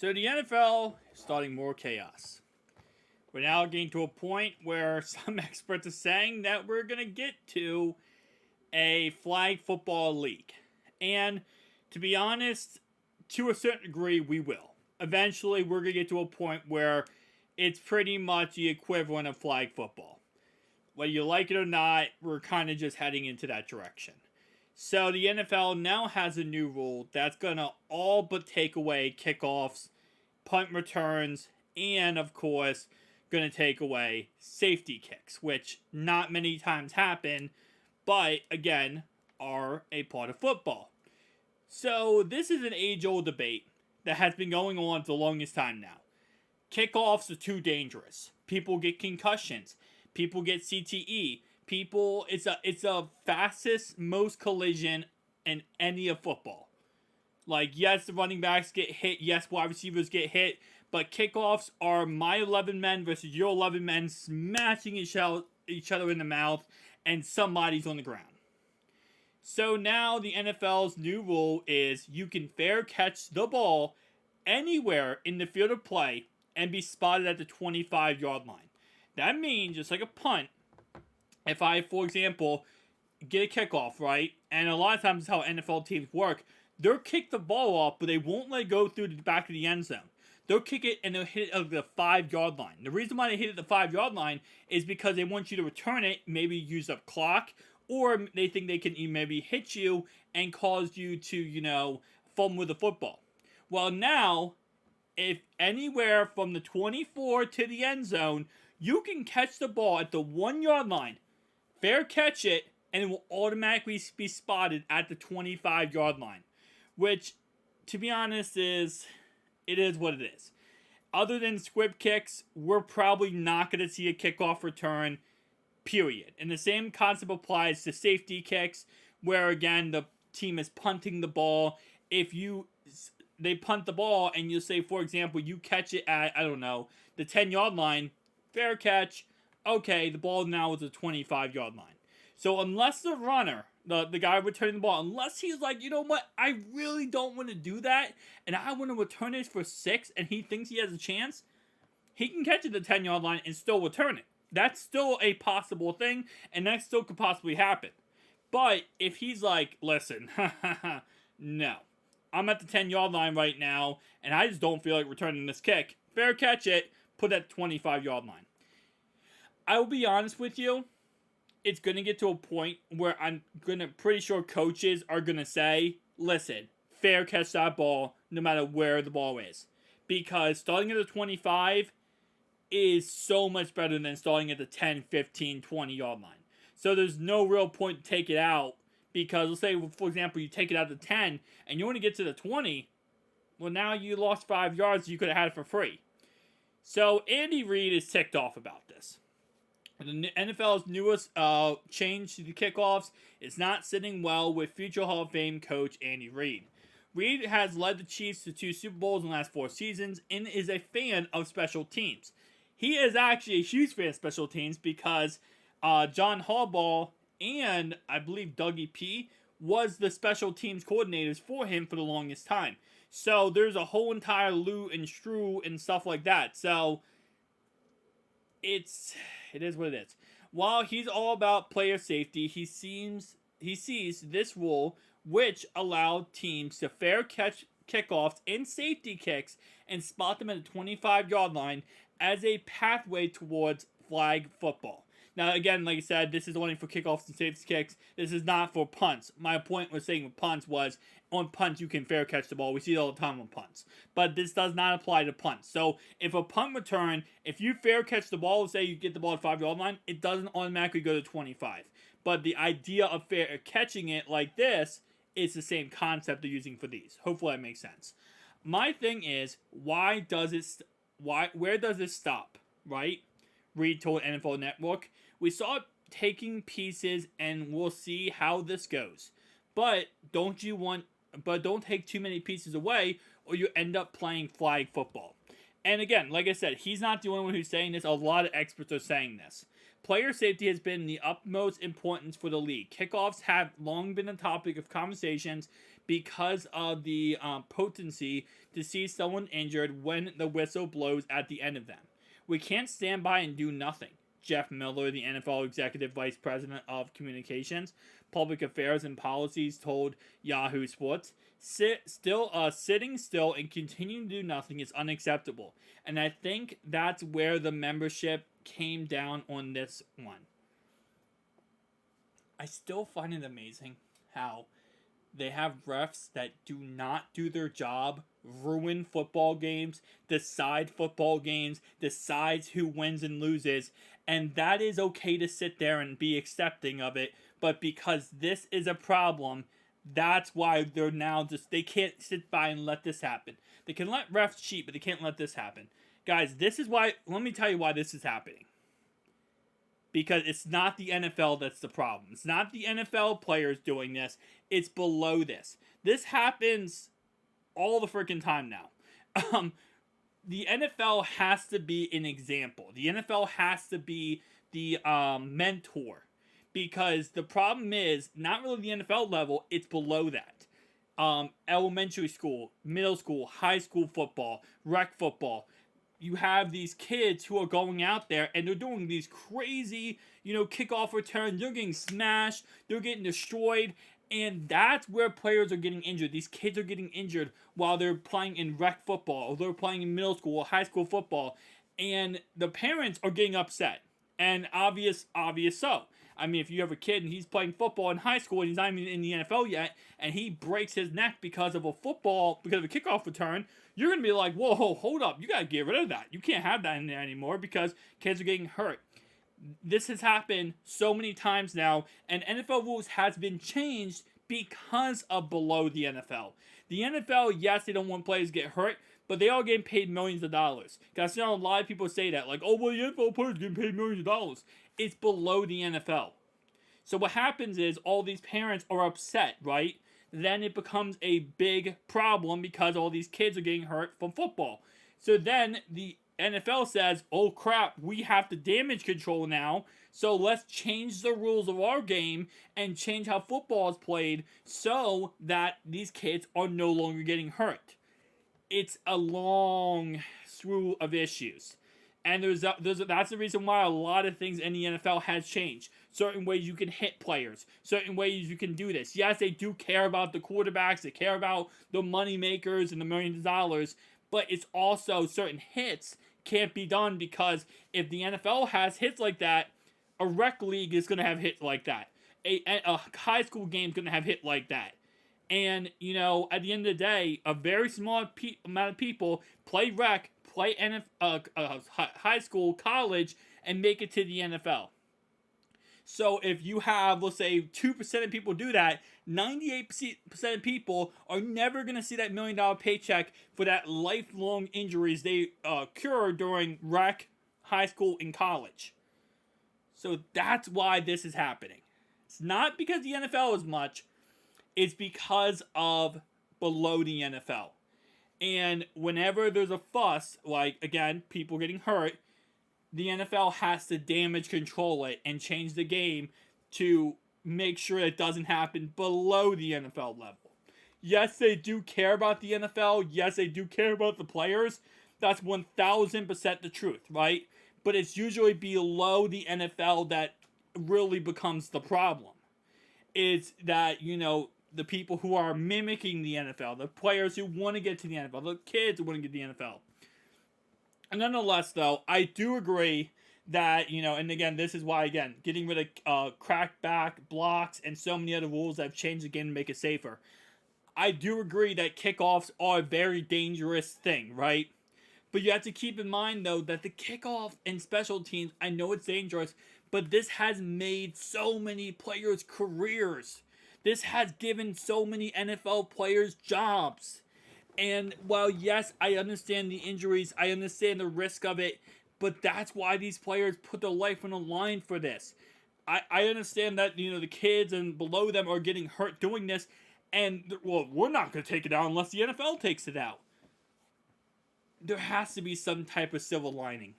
So the NFL is starting more chaos. We're now getting to a point where some experts are saying that we're going to get to a flag football league. And to be honest, to a certain degree, we will. Eventually, we're going to get to a point where it's pretty much the equivalent of flag football. Whether you like it or not, we're kind of just heading into that direction. So the NFL now has a new rule that's going to all but take away kickoffs, punt returns, and of course, going to take away safety kicks, which not many times happen, but again, are a part of football. So this is an age-old debate that has been going on for the longest time now. Kickoffs are too dangerous. People get concussions. People get CTE. It's a fastest most collision in any of football. Like, yes, the running backs get hit. Yes, wide receivers get hit. But kickoffs are my 11 men versus your 11 men smashing each other in the mouth, and somebody's on the ground. So now the NFL's new rule is you can fair catch the ball anywhere in the field of play and be spotted at the 25-yard line. That means, just like a punt, if I, for example, get a kickoff, right? And a lot of times how NFL teams work, they'll kick the ball off, but they won't let it go through the back of the end zone. They'll kick it and they'll hit it at the 5-yard line. The reason why they hit it at the 5-yard line is because they want you to return it, maybe use up clock, or they think they can maybe hit you and cause you to, fumble with the football. Well, now, if anywhere from the 24 to the end zone, you can catch the ball at the 1-yard line, fair catch it, and it will automatically be spotted at the 25-yard line. Which, to be honest, it is what it is. Other than squib kicks, we're probably not going to see a kickoff return, period. And the same concept applies to safety kicks, where again, the team is punting the ball. If they punt the ball and you say, for example, you catch it at, the 10-yard line, fair catch, okay, the ball now is the 25-yard line. So unless the runner, the guy returning the ball, unless he's like, you know what, I really don't want to do that, and I want to return it for 6, and he thinks he has a chance, he can catch it at the 10-yard line and still return it. That's still a possible thing, and that still could possibly happen. But if he's like, listen, no, I'm at the 10-yard line right now, and I just don't feel like returning this kick, fair catch it, put it at the 25-yard line. I will be honest with you, it's going to get to a point where I'm pretty sure coaches are going to say, listen, fair catch that ball no matter where the ball is. Because starting at the 25 is so much better than starting at the 10, 15, 20-yard line. So there's no real point to take it out, because let's say, for example, you take it out to 10 and you want to get to the 20, well, now you lost 5 yards, you could have had it for free. So Andy Reid is ticked off about this. The NFL's newest change to the kickoffs is not sitting well with future Hall of Fame coach Andy Reid. Reid has led the Chiefs to 2 Super Bowls in the last 4 seasons and is a fan of special teams. He is actually a huge fan of special teams because John Harbaugh and I believe Dougie P was the special teams coordinators for him for the longest time. So there's a whole entire Lou and Stru and stuff like that. So it is what it is. While he's all about player safety, he sees this rule, which allowed teams to fair catch kickoffs and safety kicks and spot them at the 25-yard line, as a pathway towards flag football. Now, again, like I said, this is only for kickoffs and safety kicks. This is not for punts. My point was saying with punts was, on punts, you can fair catch the ball. We see it all the time on punts. But this does not apply to punts. So, if a punt return, if you fair catch the ball, say you get the ball at 5-yard line, it doesn't automatically go to 25. But the idea of fair catching it like this is the same concept they're using for these. Hopefully that makes sense. My thing is, where does this stop, right? Reid told NFL Network. We saw it taking pieces, and we'll see how this goes. But don't take too many pieces away, or you end up playing flag football. And again, like I said, he's not the only one who's saying this. A lot of experts are saying this. Player safety has been the utmost importance for the league. Kickoffs have long been a topic of conversations because of the potency to see someone injured when the whistle blows at the end of them. We can't stand by and do nothing. Jeff Miller, the NFL Executive Vice President of Communications, Public Affairs and Policies, told Yahoo Sports, sitting still and continuing to do nothing is unacceptable. And I think that's where the membership came down on this one. I still find it amazing how they have refs that do not do their job, ruin football games, decide football games, decides who wins and loses, and that is okay to sit there and be accepting of it, but because this is a problem, that's why they're now they can't sit by and let this happen. They can let refs cheat, but they can't let this happen. Guys, this is why, let me tell you why this is happening. Because it's not the NFL that's the problem. It's not the NFL players doing this. It's below this. This happens all the freaking time now. The NFL has to be an example. The NFL has to be the mentor. Because the problem is, not really the NFL level, it's below that. Elementary school, middle school, high school football, rec football. You have these kids who are going out there and they're doing these crazy, kickoff returns. They're getting smashed. They're getting destroyed. And that's where players are getting injured. These kids are getting injured while they're playing in rec football or they're playing in middle school or high school football. And the parents are getting upset. And obvious so. I mean, if you have a kid and he's playing football in high school and he's not even in the NFL yet, and he breaks his neck because of a kickoff return, you're going to be like, whoa, hold up. You got to get rid of that. You can't have that in there anymore because kids are getting hurt. This has happened so many times now, and NFL rules has been changed because of below the NFL. The NFL, yes, they don't want players to get hurt, but they are getting paid millions of dollars. Because I know a lot of people say that, like, oh, well, the NFL players are getting paid millions of dollars. It's below the NFL. So what happens is all these parents are upset, right? Then it becomes a big problem because all these kids are getting hurt from football. So then the NFL says, oh crap, we have to damage control now, so let's change the rules of our game and change how football is played so that these kids are no longer getting hurt. It's a long slew of issues. And that's the reason why a lot of things in the NFL has changed. Certain ways you can hit players. Certain ways you can do this. Yes, they do care about the quarterbacks. They care about the money makers and the millions of dollars. But it's also certain hits can't be done because if the NFL has hits like that, a rec league is going to have hits like that. A high school game is going to have hit like that. And, at the end of the day, a very small amount of people play rec, play high school, college, and make it to the NFL. So if you have, let's say, 2% of people do that, 98% of people are never going to see that $1 million paycheck for that lifelong injuries they cure during rec, high school, and college. So that's why this is happening. It's not because the NFL is much. It's because of below the NFL. And whenever there's a fuss, like, again, people getting hurt, the NFL has to damage control it and change the game to make sure it doesn't happen below the NFL level. Yes, they do care about the NFL. Yes, they do care about the players. That's 1,000% the truth, right? But it's usually below the NFL that really becomes the problem. It's that, the people who are mimicking the NFL, the players who want to get to the NFL, the kids who want to get to the NFL. And nonetheless, though, I do agree that, and again, this is why, getting rid of crackback, blocks, and so many other rules that have changed the game to make it safer. I do agree that kickoffs are a very dangerous thing, right? But you have to keep in mind, though, that the kickoff and special teams, I know it's dangerous, but this has made so many players' careers. This has given so many NFL players jobs. And while, yes, I understand the injuries, I understand the risk of it, but that's why these players put their life on the line for this. I understand that, the kids and below them are getting hurt doing this, and, well, we're not going to take it out unless the NFL takes it out. There has to be some type of silver lining.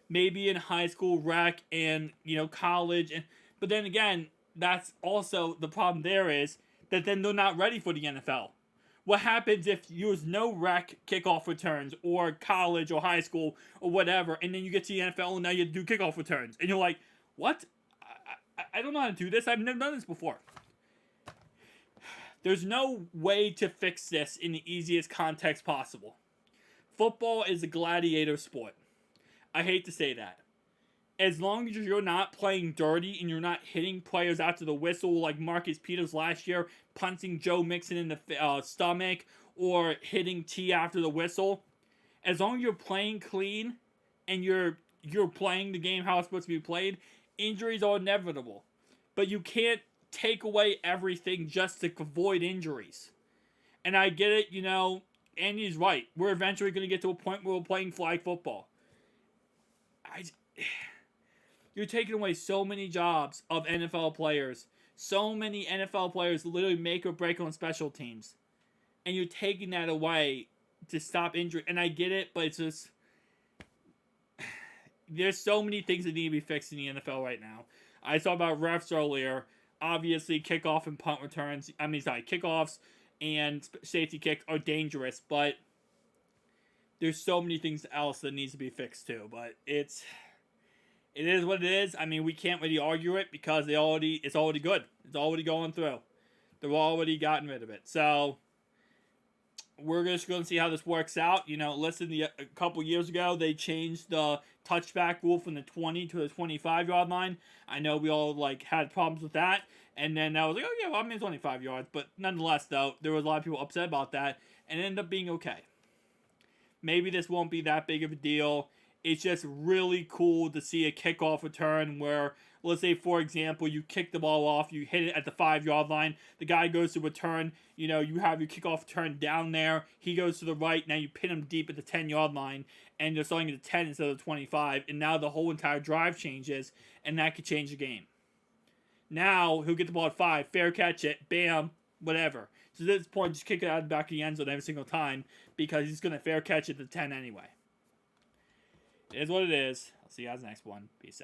Maybe in high school, rec, and, college, but then again, that's also the problem there is that then they're not ready for the NFL. What happens if there's no rec kickoff returns or college or high school or whatever, and then you get to the NFL and now you do kickoff returns, and you're like, what? I don't know how to do this. I've never done this before. There's no way to fix this in the easiest context possible. Football is a gladiator sport. I hate to say that. As long as you're not playing dirty and you're not hitting players after the whistle like Marcus Peters last year, punching Joe Mixon in the stomach or hitting T after the whistle, as long as you're playing clean and you're playing the game how it's supposed to be played, injuries are inevitable. But you can't take away everything just to avoid injuries. And I get it, Andy's right. We're eventually going to get to a point where we're playing flag football. You're taking away so many jobs of NFL players. So many NFL players literally make or break on special teams. And you're taking that away to stop injury. And I get it, but it's just... There's so many things that need to be fixed in the NFL right now. I talked about refs earlier. Obviously, kickoff and punt returns... kickoffs and safety kicks are dangerous, but there's so many things else that needs to be fixed too. But it is what it is. I mean, we can't really argue it because it's already good. It's already going through. They've already gotten rid of it. So we're just going to see how this works out. A couple years ago, they changed the touchback rule from the 20 to the 25-yard line. I know we all had problems with that. And then I was like, oh yeah, well, I mean 25 yards. But nonetheless, though, there was a lot of people upset about that. And it ended up being okay. Maybe this won't be that big of a deal. It's just really cool to see a kickoff return where, let's say, for example, you kick the ball off, you hit it at the 5-yard line, the guy goes to return, you have your kickoff return down there, he goes to the right, now you pin him deep at the 10-yard line, and you're starting at the 10 instead of the 25, and now the whole entire drive changes, and that could change the game. Now, he'll get the ball at 5, fair catch it, bam, whatever. So at this point, just kick it out of the back of the end zone every single time, because he's going to fair catch it at the 10 anyway. It is what it is. I'll see you guys next one. Peace out.